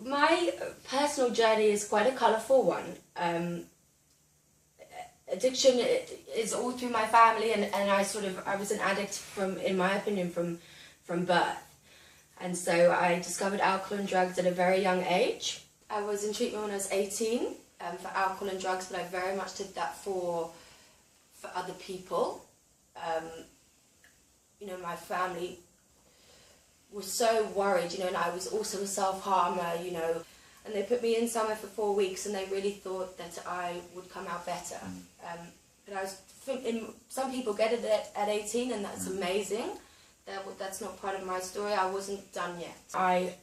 My personal journey is quite a colourful one. Addiction is all through my family, and I was an addict in my opinion, from birth. And so I discovered alcohol and drugs at a very young age. I was in treatment when I was 18 for alcohol and drugs, but I very much did that for other people. My family was so worried, and I was also a self-harmer, and they put me in somewhere for 4 weeks, and they really thought that I would come out better. But some people get it at 18, and that's amazing. That's not part of my story. I wasn't done yet. I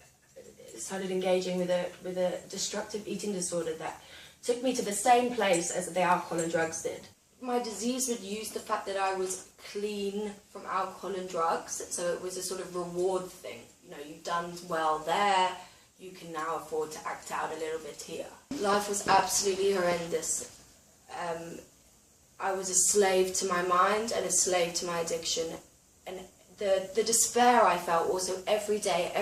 started engaging with a destructive eating disorder that took me to the same place as the alcohol and drugs did. My disease would use the fact that I was clean from alcohol and drugs, so it was a sort of reward thing. You've done well there, you can now afford to act out a little bit here. Life was absolutely horrendous. I was a slave to my mind and a slave to my addiction. And the despair I felt also every day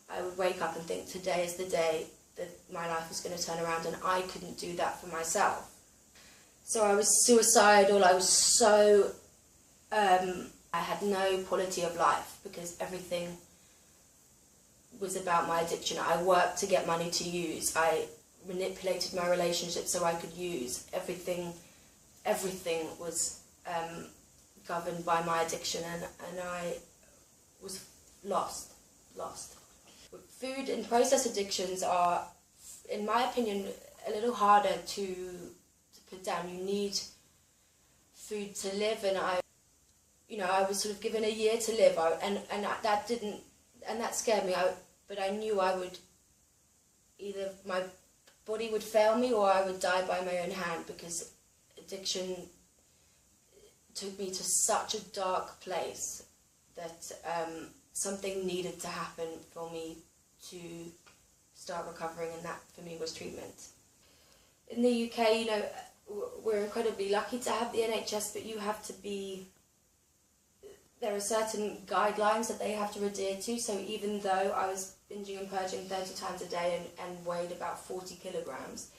I would wake up and think, today is the day that my life was going to turn around, and I couldn't do that for myself. So I was suicidal, I was so, I had no quality of life because everything was about my addiction. I worked to get money to use, I manipulated my relationships so I could use. Everything was governed by my addiction, and I was lost. Food and processed addictions are, in my opinion, a little harder to put down. You need food to live, and I was sort of given a year to live, and that scared me. But I knew I would either my body would fail me or I would die by my own hand, because addiction took me to such a dark place that something needed to happen for me to start recovering, and that for me was treatment. In the UK, we're incredibly lucky to have the NHS, but you have to there are certain guidelines that they have to adhere to. So even though I was binging and purging 30 times a day and weighed about 40 kilograms,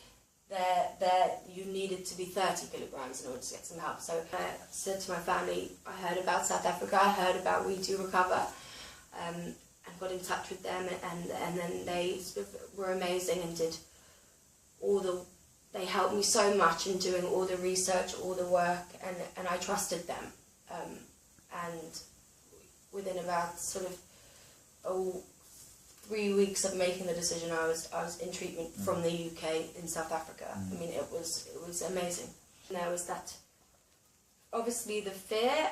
you needed to be 30 kilograms in order to get some help. So I said to my family, I heard about South Africa, I heard about We Do Recover, and got in touch with them, and then they sort of were amazing and did they helped me so much in doing all the research, all the work, and I trusted them. And within about sort of 3 weeks of making the decision, I was in treatment from the UK in South Africa. I mean, it was amazing. And there was that, obviously, the fear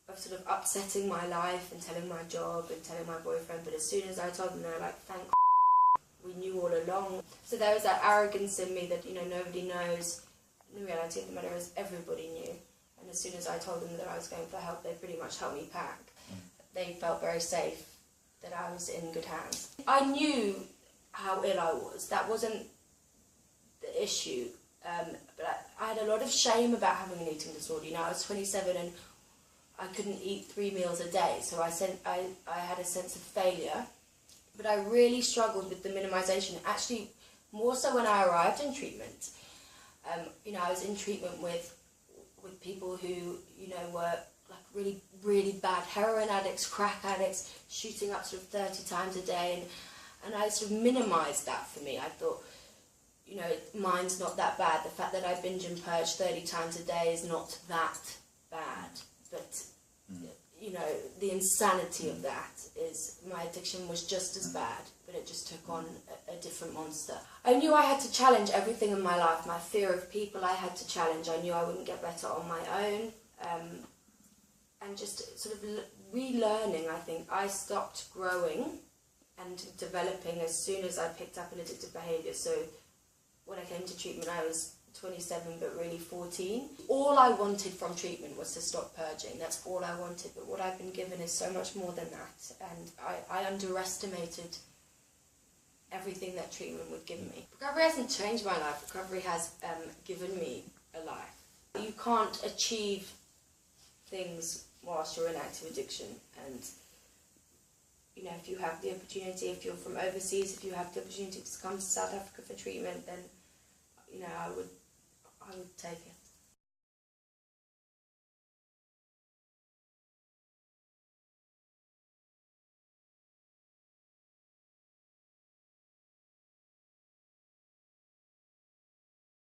of sort of upsetting my life and telling my job and telling my boyfriend. But as soon as I told them, they were like, thank we knew all along. So there was that arrogance in me that, nobody knows. The reality of the matter is everybody knew. And as soon as I told them that I was going for help, they pretty much helped me pack. They felt very safe that I was in good hands. I knew how ill I was. That wasn't the issue. But I had a lot of shame about having an eating disorder. I was 27 and I couldn't eat 3 meals a day. So I had a sense of failure. But I really struggled with the minimisation. Actually, more so when I arrived in treatment. I was in treatment with people who, were like really, really bad heroin addicts, crack addicts, shooting up sort of 30 times a day. And I sort of minimised that for me. I thought, mine's not that bad. The fact that I binge and purge 30 times a day is not that bad. But, the insanity of that is my addiction was just as bad, but it just took on a different monster. I knew I had to challenge everything in my life. My fear of people I had to challenge. I knew I wouldn't get better on my own. And just sort of relearning, I think. I stopped growing and developing as soon as I picked up an addictive behaviour. So when I came to treatment, I was 27, but really 14. All I wanted from treatment was to stop purging. That's all I wanted. But what I've been given is so much more than that. And I underestimated everything that treatment would give me. Recovery hasn't changed my life. Recovery has given me a life. You can't achieve things whilst you're in active addiction, and you know, if you have the opportunity, if you're from overseas, if you have the opportunity to come to South Africa for treatment, then, you know, I would take it.